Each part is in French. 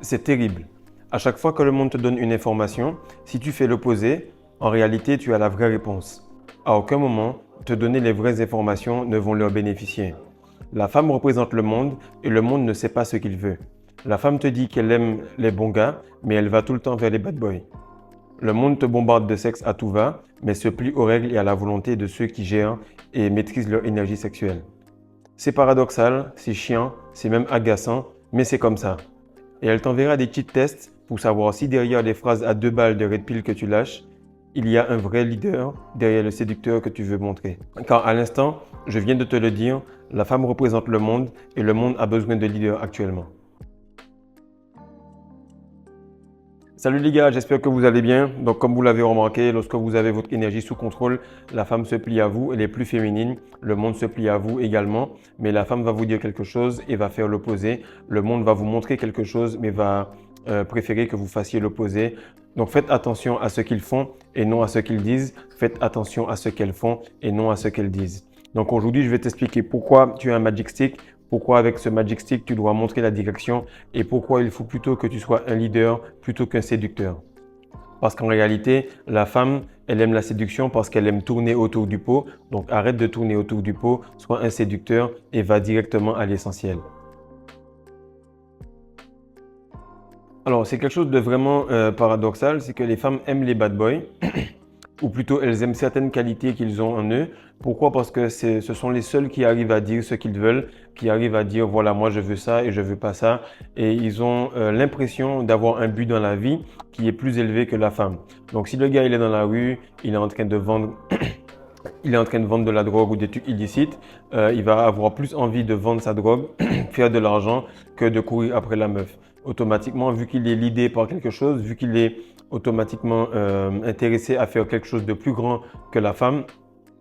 C'est terrible. À chaque fois que le monde te donne une information, si tu fais l'opposé, en réalité, tu as la vraie réponse. À aucun moment, te donner les vraies informations ne vont leur bénéficier. La femme représente le monde et le monde ne sait pas ce qu'il veut. La femme te dit qu'elle aime les bons gars, mais elle va tout le temps vers les bad boys. Le monde te bombarde de sexe à tout va, mais se plie aux règles et à la volonté de ceux qui gèrent et maîtrisent leur énergie sexuelle. C'est paradoxal, c'est chiant, c'est même agaçant, mais c'est comme ça. Et elle t'enverra des petits tests pour savoir si derrière les phrases à 2 balles de red pill que tu lâches, il y a un vrai leader derrière le séducteur que tu veux montrer. Car à l'instant, je viens de te le dire, la femme représente le monde et le monde a besoin de leaders actuellement. Salut les gars, j'espère que vous allez bien. Donc comme vous l'avez remarqué, lorsque vous avez votre énergie sous contrôle, la femme se plie à vous, elle est plus féminine, le monde se plie à vous également, mais la femme va vous dire quelque chose et va faire l'opposé. Le monde va vous montrer quelque chose, mais va préférer que vous fassiez l'opposé. Donc faites attention à ce qu'ils font et non à ce qu'ils disent. Faites attention à ce qu'elles font et non à ce qu'elles disent. Donc aujourd'hui, je vais t'expliquer pourquoi tu as un Magic Stick, pourquoi avec ce Magic Stick, tu dois montrer la direction et pourquoi il faut plutôt que tu sois un leader plutôt qu'un séducteur. Parce qu'en réalité, la femme, elle aime la séduction parce qu'elle aime tourner autour du pot. Donc arrête de tourner autour du pot, sois un séducteur et va directement à l'essentiel. Alors c'est quelque chose de vraiment paradoxal, c'est que les femmes aiment les bad boys. Ou plutôt elles aiment certaines qualités qu'ils ont en eux. Pourquoi? Parce que ce sont les seuls qui arrivent à dire ce qu'ils veulent, qui arrivent à dire voilà, moi je veux ça et je veux pas ça. Et ils ont l'impression d'avoir un but dans la vie qui est plus élevé que la femme. Donc si le gars il est dans la rue, il est en train de vendre il est en train de vendre de la drogue ou des trucs illicites, il va avoir plus envie de vendre sa drogue, faire de l'argent que de courir après la meuf. Automatiquement, vu qu'il est leadé par quelque chose, vu qu'il est automatiquement intéressé à faire quelque chose de plus grand que la femme,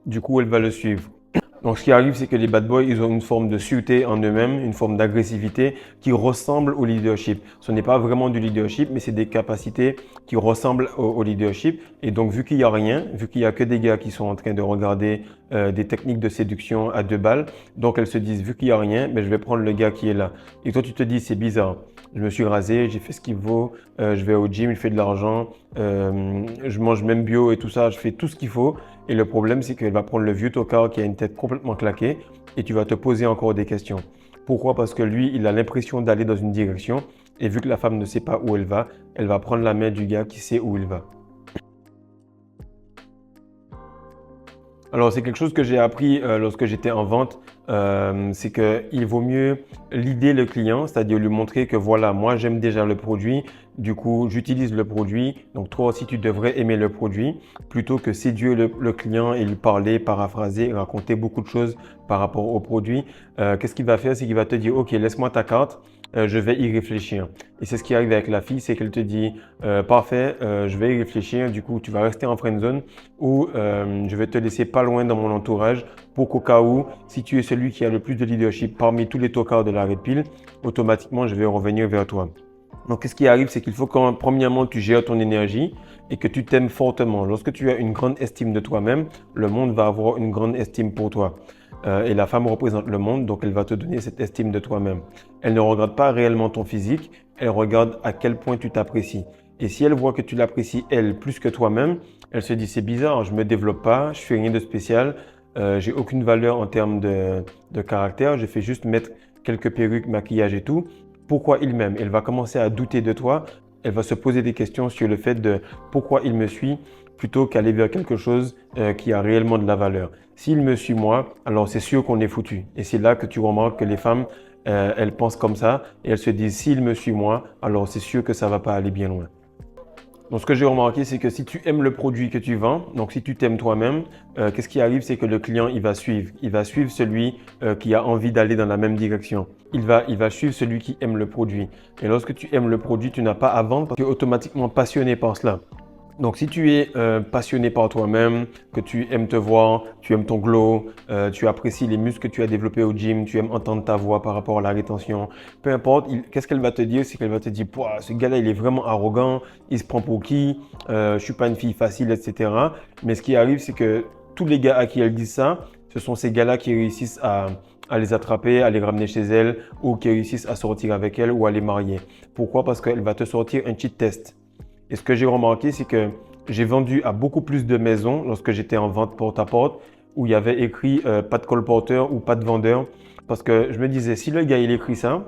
du coup, elle va le suivre. Donc, ce qui arrive, c'est que les bad boys, ils ont une forme de sûreté en eux-mêmes, une forme d'agressivité qui ressemble au leadership. Ce n'est pas vraiment du leadership, mais c'est des capacités qui ressemblent au leadership. Et donc, vu qu'il n'y a rien, vu qu'il n'y a que des gars qui sont en train de regarder des techniques de séduction à 2 balles, donc elles se disent, vu qu'il n'y a rien, je vais prendre le gars qui est là. Et toi, tu te dis, c'est bizarre. Je me suis rasé, j'ai fait ce qu'il faut, je vais au gym, je fais de l'argent, je mange même bio et tout ça, je fais tout ce qu'il faut. Et le problème, c'est qu'elle va prendre le vieux tocard qui a une tête complètement claquée et tu vas te poser encore des questions. Pourquoi? Parce que lui, il a l'impression d'aller dans une direction et vu que la femme ne sait pas où elle va prendre la main du gars qui sait où il va. Alors, c'est quelque chose que j'ai appris lorsque j'étais en vente, c'est qu'il vaut mieux leader le client, c'est-à-dire lui montrer que voilà, moi j'aime déjà le produit, du coup j'utilise le produit, donc toi aussi tu devrais aimer le produit, plutôt que séduire le client et lui parler, paraphraser, raconter beaucoup de choses par rapport au produit. Qu'est-ce qu'il va faire? C'est qu'il va te dire, ok, laisse-moi ta carte. Je vais y réfléchir. Et c'est ce qui arrive avec la fille, c'est qu'elle te dit parfait, je vais y réfléchir, du coup tu vas rester en friend zone ou je vais te laisser pas loin dans mon entourage pour qu'au cas où, si tu es celui qui a le plus de leadership parmi tous les tocards de la red pill, automatiquement je vais revenir vers toi. Donc, qu'est-ce qui arrive, c'est qu'il faut que, premièrement, tu gères ton énergie et que tu t'aimes fortement. Lorsque tu as une grande estime de toi-même, le monde va avoir une grande estime pour toi. Et la femme représente le monde, donc elle va te donner cette estime de toi-même. Elle ne regarde pas réellement ton physique, elle regarde à quel point tu t'apprécies. Et si elle voit que tu l'apprécies, elle, plus que toi-même, elle se dit, c'est bizarre, je ne me développe pas, je fais rien de spécial, j'ai aucune valeur en termes de caractère, je fais juste mettre quelques perruques, maquillage et tout. Pourquoi il m'aime? Elle va commencer à douter de toi. Elle va se poser des questions sur le fait de pourquoi il me suit plutôt qu'aller vers quelque chose qui a réellement de la valeur. S'il me suit moi, alors c'est sûr qu'on est foutu. Et c'est là que tu remarques que les femmes, elles pensent comme ça et elles se disent s'il me suit moi, alors c'est sûr que ça va pas aller bien loin. Donc, ce que j'ai remarqué, c'est que si tu aimes le produit que tu vends, donc si tu t'aimes toi-même, qu'est-ce qui arrive, c'est que le client, il va suivre. Il va suivre celui qui a envie d'aller dans la même direction. Il va suivre celui qui aime le produit. Et lorsque tu aimes le produit, tu n'as pas à vendre parce que tu es automatiquement passionné par cela. Donc, si tu es passionné par toi-même, que tu aimes te voir, tu aimes ton glow, tu apprécies les muscles que tu as développés au gym, tu aimes entendre ta voix par rapport à la rétention, peu importe, qu'est-ce qu'elle va te dire? C'est qu'elle va te dire, ce gars-là, il est vraiment arrogant, il se prend pour qui, je suis pas une fille facile, etc. Mais ce qui arrive, c'est que tous les gars à qui elle dit ça, ce sont ces gars-là qui réussissent à les attraper, à les ramener chez elle ou qui réussissent à sortir avec elle ou à les marier. Pourquoi? Parce qu'elle va te sortir un cheat test. Et ce que j'ai remarqué, c'est que j'ai vendu à beaucoup plus de maisons lorsque j'étais en vente porte-à-porte où il y avait écrit pas de colporteur ou pas de vendeur. Parce que je me disais, si le gars il écrit ça,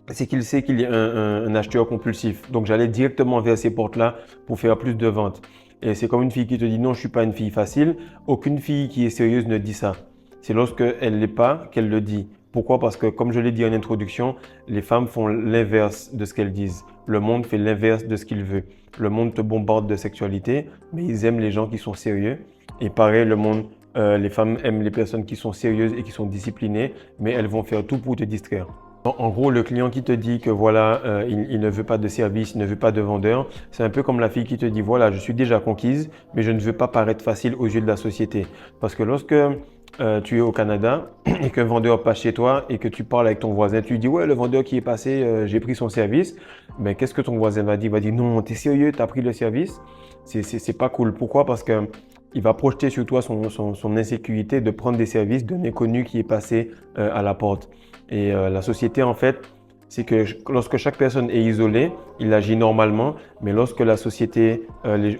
c'est qu'il sait qu'il est un acheteur compulsif. Donc j'allais directement vers ces portes-là pour faire plus de ventes. Et c'est comme une fille qui te dit non, je suis pas une fille facile. Aucune fille qui est sérieuse ne dit ça. C'est lorsque elle l'est pas qu'elle le dit. Pourquoi? Parce que comme je l'ai dit en introduction, les femmes font l'inverse de ce qu'elles disent. Le monde fait l'inverse de ce qu'il veut. Le monde te bombarde de sexualité, mais ils aiment les gens qui sont sérieux. Et pareil, le monde, les femmes aiment les personnes qui sont sérieuses et qui sont disciplinées, mais elles vont faire tout pour te distraire. En gros, le client qui te dit que voilà, il ne veut pas de service, il ne veut pas de vendeur, c'est un peu comme la fille qui te dit voilà, je suis déjà conquise, mais je ne veux pas paraître facile aux yeux de la société. Parce que lorsque tu es au Canada et qu'un vendeur passe chez toi et que tu parles avec ton voisin, tu lui dis ouais, le vendeur qui est passé, j'ai pris son service, mais qu'est-ce que ton voisin va dire? Il va dire non, t'es sérieux, t'as pris le service? C'est pas cool. Pourquoi? Parce que il va projeter sur toi son insécurité de prendre des services d'un inconnu qui est passé à la porte. Et la société, en fait, c'est que lorsque chaque personne est isolée, il agit normalement, mais lorsque la société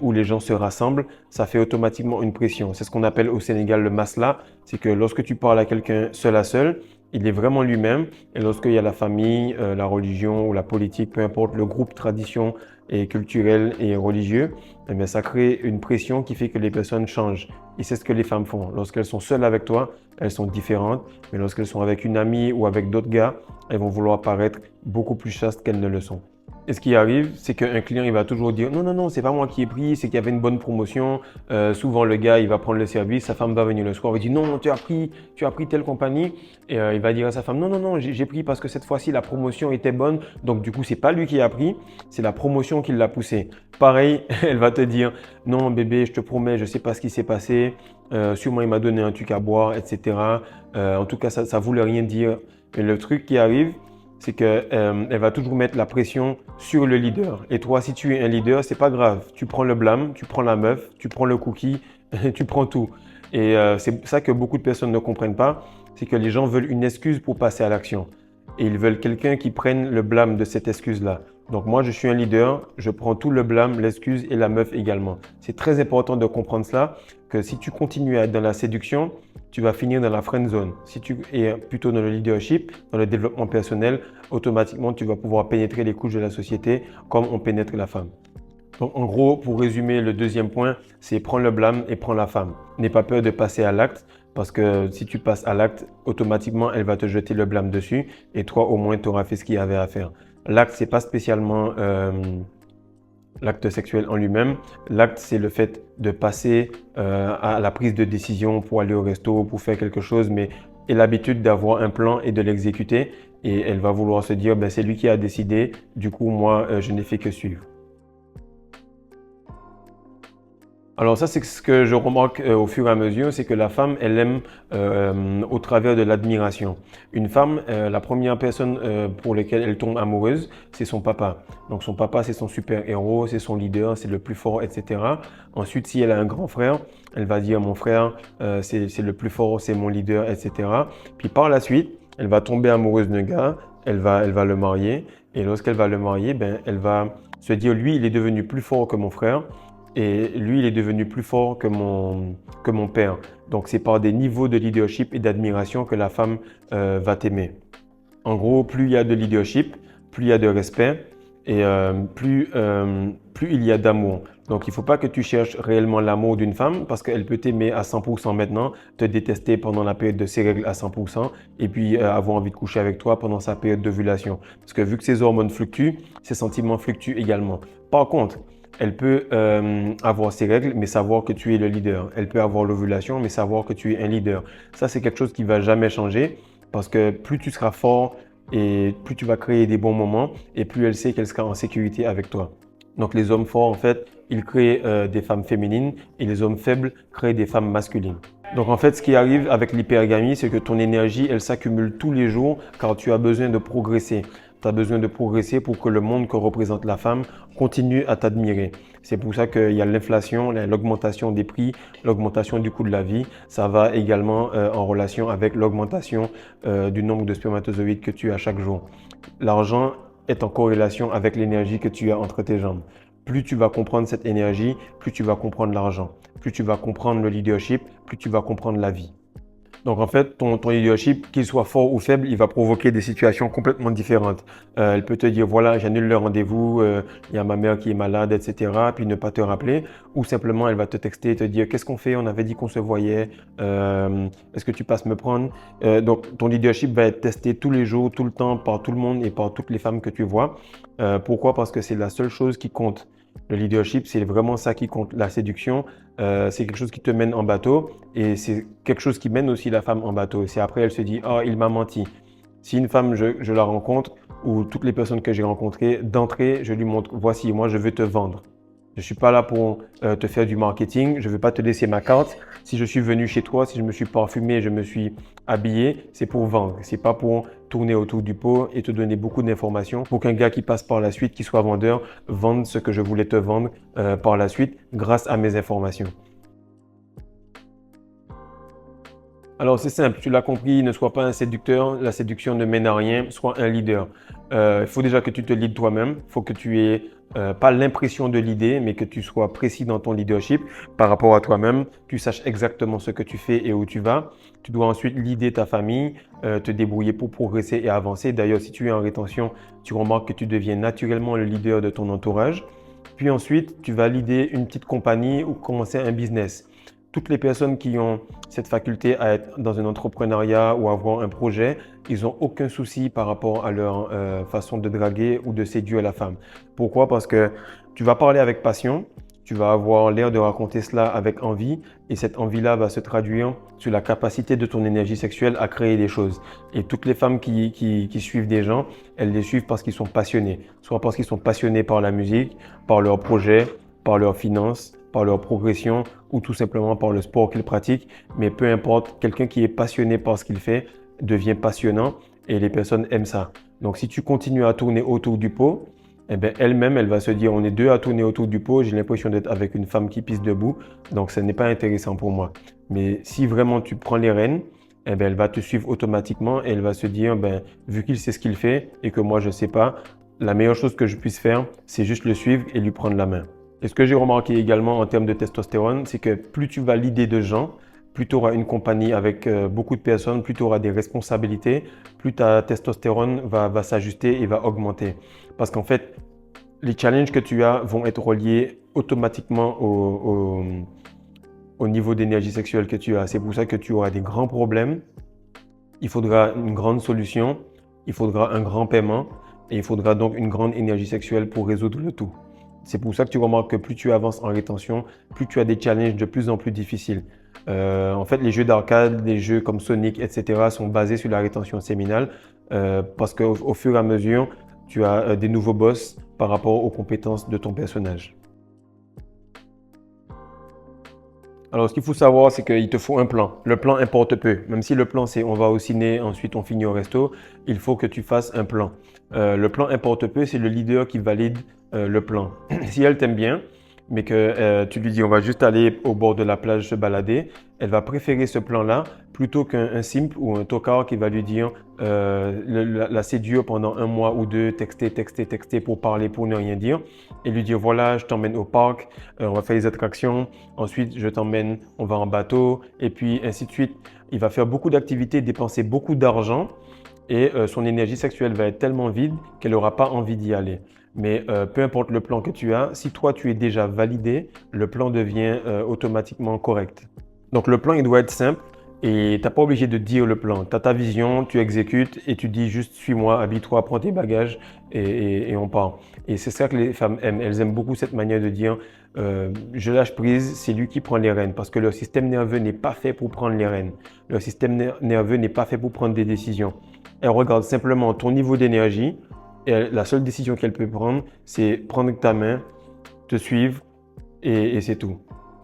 où les gens se rassemblent, ça fait automatiquement une pression. C'est ce qu'on appelle au Sénégal le masla, c'est que lorsque tu parles à quelqu'un seul à seul, il est vraiment lui-même. Et lorsqu'il y a la famille, la religion ou la politique, peu importe le groupe, tradition et culturel et religieux, eh bien, ça crée une pression qui fait que les personnes changent. Et c'est ce que les femmes font. Lorsqu'elles sont seules avec toi, elles sont différentes. Mais lorsqu'elles sont avec une amie ou avec d'autres gars, elles vont vouloir paraître beaucoup plus chastes qu'elles ne le sont. Et ce qui arrive, c'est qu'un client, il va toujours dire non, non, non, c'est pas moi qui ai pris, c'est qu'il y avait une bonne promotion. Souvent, le gars, il va prendre le service, sa femme va venir le soir, il dit non, tu as pris telle compagnie. Et il va dire à sa femme non, non, non, j'ai pris parce que cette fois-ci, la promotion était bonne. Donc, du coup, c'est pas lui qui a pris, c'est la promotion qui l'a poussé. Pareil, elle va te dire non, bébé, je te promets, je sais pas ce qui s'est passé. Sûrement, il m'a donné un truc à boire, etc. En tout cas, ça voulait rien dire. Mais le truc qui arrive, c'est qu'elle va toujours mettre la pression sur le leader. Et toi, si tu es un leader, c'est pas grave. Tu prends le blâme, tu prends la meuf, tu prends le cookie, tu prends tout. Et c'est ça que beaucoup de personnes ne comprennent pas, c'est que les gens veulent une excuse pour passer à l'action. Et ils veulent quelqu'un qui prenne le blâme de cette excuse-là. Donc moi, je suis un leader, je prends tout le blâme, l'excuse et la meuf également. C'est très important de comprendre cela, que si tu continues à être dans la séduction, tu vas finir dans la friend zone. Si tu es plutôt dans le leadership, dans le développement personnel, automatiquement, tu vas pouvoir pénétrer les couches de la société comme on pénètre la femme. Donc, en gros, pour résumer, le deuxième point, c'est prends le blâme et prends la femme. N'aie pas peur de passer à l'acte parce que si tu passes à l'acte, automatiquement, elle va te jeter le blâme dessus et toi, au moins, tu auras fait ce qu'il y avait à faire. L'acte, c'est pas spécialement l'acte sexuel en lui-même. L'acte, c'est le fait de passer à la prise de décision pour aller au resto, pour faire quelque chose, mais et l'habitude d'avoir un plan et de l'exécuter. Et elle va vouloir se dire, ben, c'est lui qui a décidé, du coup, moi, je n'ai fait que suivre. Alors ça, c'est ce que je remarque au fur et à mesure, c'est que la femme, elle aime au travers de l'admiration. Une femme, la première personne pour laquelle elle tombe amoureuse, c'est son papa. Donc son papa, c'est son super-héros, c'est son leader, c'est le plus fort, etc. Ensuite, si elle a un grand frère, elle va dire mon frère, c'est le plus fort, c'est mon leader, etc. Puis par la suite, elle va tomber amoureuse d'un gars, elle va le marier. Et lorsqu'elle va le marier, ben, elle va se dire, lui, il est devenu plus fort que mon frère. Et lui, il est devenu plus fort que mon père. Donc, c'est par des niveaux de leadership et d'admiration que la femme va t'aimer. En gros, plus il y a de leadership, plus il y a de respect et plus il y a d'amour. Donc, il ne faut pas que tu cherches réellement l'amour d'une femme parce qu'elle peut t'aimer à 100% maintenant, te détester pendant la période de ses règles à 100% et puis avoir envie de coucher avec toi pendant sa période d'ovulation. Parce que vu que ses hormones fluctuent, ses sentiments fluctuent également. Par contre, elle peut avoir ses règles, mais savoir que tu es le leader. Elle peut avoir l'ovulation, mais savoir que tu es un leader. Ça, c'est quelque chose qui ne va jamais changer parce que plus tu seras fort et plus tu vas créer des bons moments et plus elle sait qu'elle sera en sécurité avec toi. Donc, les hommes forts, en fait, ils créent des femmes féminines et les hommes faibles créent des femmes masculines. Donc en fait, ce qui arrive avec l'hypergamie, c'est que ton énergie, elle s'accumule tous les jours car tu as besoin de progresser. Tu as besoin de progresser pour que le monde que représente la femme continue à t'admirer. C'est pour ça qu'il y a l'inflation, l'augmentation des prix, l'augmentation du coût de la vie. Ça va également en relation avec l'augmentation du nombre de spermatozoïdes que tu as chaque jour. L'argent est en corrélation avec l'énergie que tu as entre tes jambes. Plus tu vas comprendre cette énergie, plus tu vas comprendre l'argent. Plus tu vas comprendre le leadership, plus tu vas comprendre la vie. Donc en fait, ton leadership, qu'il soit fort ou faible, il va provoquer des situations complètement différentes. Elle peut te dire, voilà, j'annule le rendez-vous, il y a ma mère qui est malade, etc. Puis ne pas te rappeler. Ou simplement, elle va te texter et te dire, qu'est-ce qu'on fait? On avait dit qu'on se voyait. Est-ce que tu passes me prendre? Donc ton leadership va être testé tous les jours, tout le temps, par tout le monde et par toutes les femmes que tu vois. Pourquoi? Parce que c'est la seule chose qui compte. Le leadership, c'est vraiment ça qui compte. La séduction, c'est quelque chose qui te mène en bateau et c'est quelque chose qui mène aussi la femme en bateau. C'est après, elle se dit, oh, il m'a menti. Si une femme, je la rencontre ou toutes les personnes que j'ai rencontrées, d'entrée, je lui montre, voici, moi, je veux te vendre. Je ne suis pas là pour te faire du marketing. Je ne veux pas te laisser ma carte. Si je suis venu chez toi, si je me suis parfumé, je me suis habillé, c'est pour vendre. Ce n'est pas pour tourner autour du pot et te donner beaucoup d'informations pour qu'un gars qui passe par la suite, qui soit vendeur, vende ce que je voulais te vendre par la suite grâce à mes informations. Alors c'est simple, tu l'as compris, ne sois pas un séducteur, la séduction ne mène à rien, sois un leader. Il faut déjà que tu te leads toi-même, il faut que tu aies pas l'impression de leader, mais que tu sois précis dans ton leadership par rapport à toi-même, tu saches exactement ce que tu fais et où tu vas. Tu dois ensuite leader ta famille, te débrouiller pour progresser et avancer. D'ailleurs, si tu es en rétention, tu remarques que tu deviens naturellement le leader de ton entourage. Puis ensuite, tu vas leader une petite compagnie ou commencer un business. Toutes les personnes qui ont cette faculté à être dans un entrepreneuriat ou avoir un projet, ils n'ont aucun souci par rapport à leur façon de draguer ou de séduire la femme. Pourquoi? Parce que tu vas parler avec passion, tu vas avoir l'air de raconter cela avec envie et cette envie-là va se traduire sur la capacité de ton énergie sexuelle à créer des choses. Et toutes les femmes qui suivent des gens, elles les suivent parce qu'ils sont passionnés, soit parce qu'ils sont passionnés par la musique, par leur projet, par leurs finances, par leur progression ou tout simplement par le sport qu'ils pratiquent. Mais peu importe, quelqu'un qui est passionné par ce qu'il fait devient passionnant et les personnes aiment ça. Donc si tu continues à tourner autour du pot, eh bien, elle-même, elle va se dire, on est deux à tourner autour du pot, j'ai l'impression d'être avec une femme qui pisse debout, donc ce n'est pas intéressant pour moi. Mais si vraiment tu prends les rênes, eh bien, elle va te suivre automatiquement et elle va se dire, ben, vu qu'il sait ce qu'il fait et que moi je ne sais pas, la meilleure chose que je puisse faire, c'est juste le suivre et lui prendre la main. Et ce que j'ai remarqué également en termes de testostérone, c'est que plus tu vas leader de gens, plus tu auras une compagnie avec beaucoup de personnes, plus tu auras des responsabilités, plus ta testostérone va s'ajuster et va augmenter. Parce qu'en fait, les challenges que tu as vont être reliés automatiquement au niveau d'énergie sexuelle que tu as. C'est pour ça que tu auras des grands problèmes. Il faudra une grande solution, il faudra un grand paiement et il faudra donc une grande énergie sexuelle pour résoudre le tout. C'est pour ça que tu remarques que plus tu avances en rétention, plus tu as des challenges de plus en plus difficiles. En fait, les jeux d'arcade, les jeux comme Sonic, etc. sont basés sur la rétention séminale parce qu'au fur et à mesure, tu as des nouveaux boss par rapport aux compétences de ton personnage. Alors, ce qu'il faut savoir, c'est qu'il te faut un plan. Le plan importe peu. Même si le plan, c'est on va au ciné, ensuite on finit au resto, il faut que tu fasses un plan. Le plan importe peu, c'est le leader qui valide le plan. Si elle t'aime bien, mais que tu lui dis on va juste aller au bord de la plage se balader, elle va préférer ce plan-là plutôt qu'un simple ou un tocard qui va lui dire la séduire pendant un mois ou deux, texter pour parler, pour ne rien dire, et lui dire voilà, je t'emmène au parc, on va faire les attractions, ensuite je t'emmène, on va en bateau, et puis ainsi de suite. Il va faire beaucoup d'activités, dépenser beaucoup d'argent, et son énergie sexuelle va être tellement vide qu'elle n'aura pas envie d'y aller. Mais peu importe le plan que tu as, si toi tu es déjà validé, le plan devient automatiquement correct. Donc le plan il doit être simple et tu n'as pas obligé de dire le plan. Tu as ta vision, tu exécutes et tu dis juste suis-moi, habille-toi, prends tes bagages et on part. Et c'est ça que les femmes aiment. Elles aiment beaucoup cette manière de dire je lâche prise, c'est lui qui prend les rênes parce que leur système nerveux n'est pas fait pour prendre les rênes. Leur système nerveux n'est pas fait pour prendre des décisions. Elle regarde simplement ton niveau d'énergie. Et la seule décision qu'elle peut prendre, c'est prendre ta main, te suivre et c'est tout.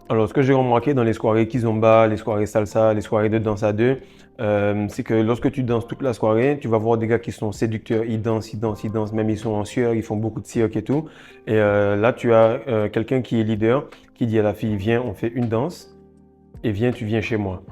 Alors, ce que j'ai remarqué dans les soirées kizomba, les soirées salsa, les soirées de danse à deux, c'est que lorsque tu danses toute la soirée, tu vas voir des gars qui sont séducteurs, ils dansent, ils dansent, ils dansent, même ils sont en sueur, ils font beaucoup de cirque et tout. Et là, tu as quelqu'un qui est leader, qui dit à la fille, viens, on fait une danse, et viens, tu viens chez moi.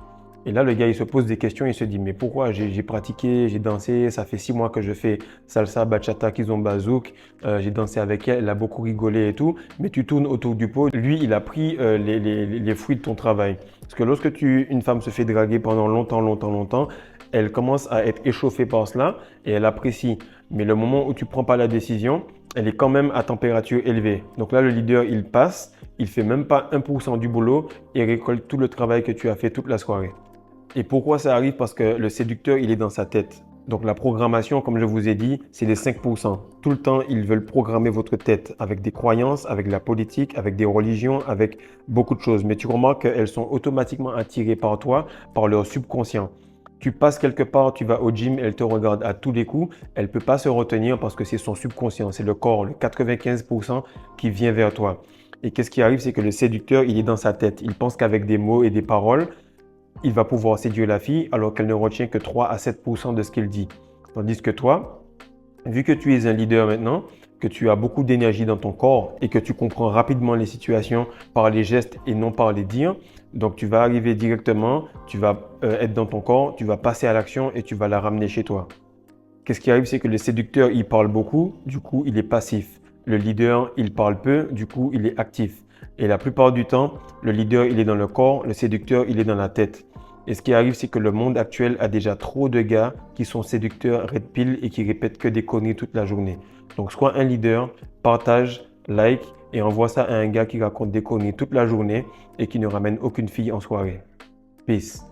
Et là, le gars, il se pose des questions, il se dit, mais pourquoi j'ai pratiqué, j'ai dansé, ça fait 6 mois que je fais salsa, bachata, kizomba, zouk, j'ai dansé avec elle, elle a beaucoup rigolé et tout, mais tu tournes autour du pot. Lui, il a pris les fruits de ton travail. Parce que lorsque une femme se fait draguer pendant longtemps, longtemps, longtemps, elle commence à être échauffée par cela et elle apprécie. Mais le moment où tu prends pas la décision, elle est quand même à température élevée. Donc là, le leader, il passe, il fait même pas 1% du boulot et récolte tout le travail que tu as fait toute la soirée. Et pourquoi ça arrive? Parce que le séducteur, il est dans sa tête. Donc la programmation, comme je vous ai dit, c'est les 5%. Tout le temps, ils veulent programmer votre tête avec des croyances, avec la politique, avec des religions, avec beaucoup de choses. Mais tu remarques qu'elles sont automatiquement attirées par toi, par leur subconscient. Tu passes quelque part, tu vas au gym, elle te regarde à tous les coups, elle ne peut pas se retenir parce que c'est son subconscient, c'est le corps, le 95% qui vient vers toi. Et qu'est-ce qui arrive? C'est que le séducteur, il est dans sa tête. Il pense qu'avec des mots et des paroles, il va pouvoir séduire la fille alors qu'elle ne retient que 3 à 7% de ce qu'il dit. Tandis que toi, vu que tu es un leader maintenant, que tu as beaucoup d'énergie dans ton corps et que tu comprends rapidement les situations par les gestes et non par les dires, donc tu vas arriver directement, tu vas être dans ton corps, tu vas passer à l'action et tu vas la ramener chez toi. Qu'est-ce qui arrive, c'est que le séducteur, il parle beaucoup, du coup, il est passif. Le leader, il parle peu, du coup, il est actif. Et la plupart du temps, le leader, il est dans le corps, le séducteur, il est dans la tête. Et ce qui arrive, c'est que le monde actuel a déjà trop de gars qui sont séducteurs, red pill et qui répètent que des conneries toute la journée. Donc, sois un leader, partage, like et envoie ça à un gars qui raconte des conneries toute la journée et qui ne ramène aucune fille en soirée. Peace.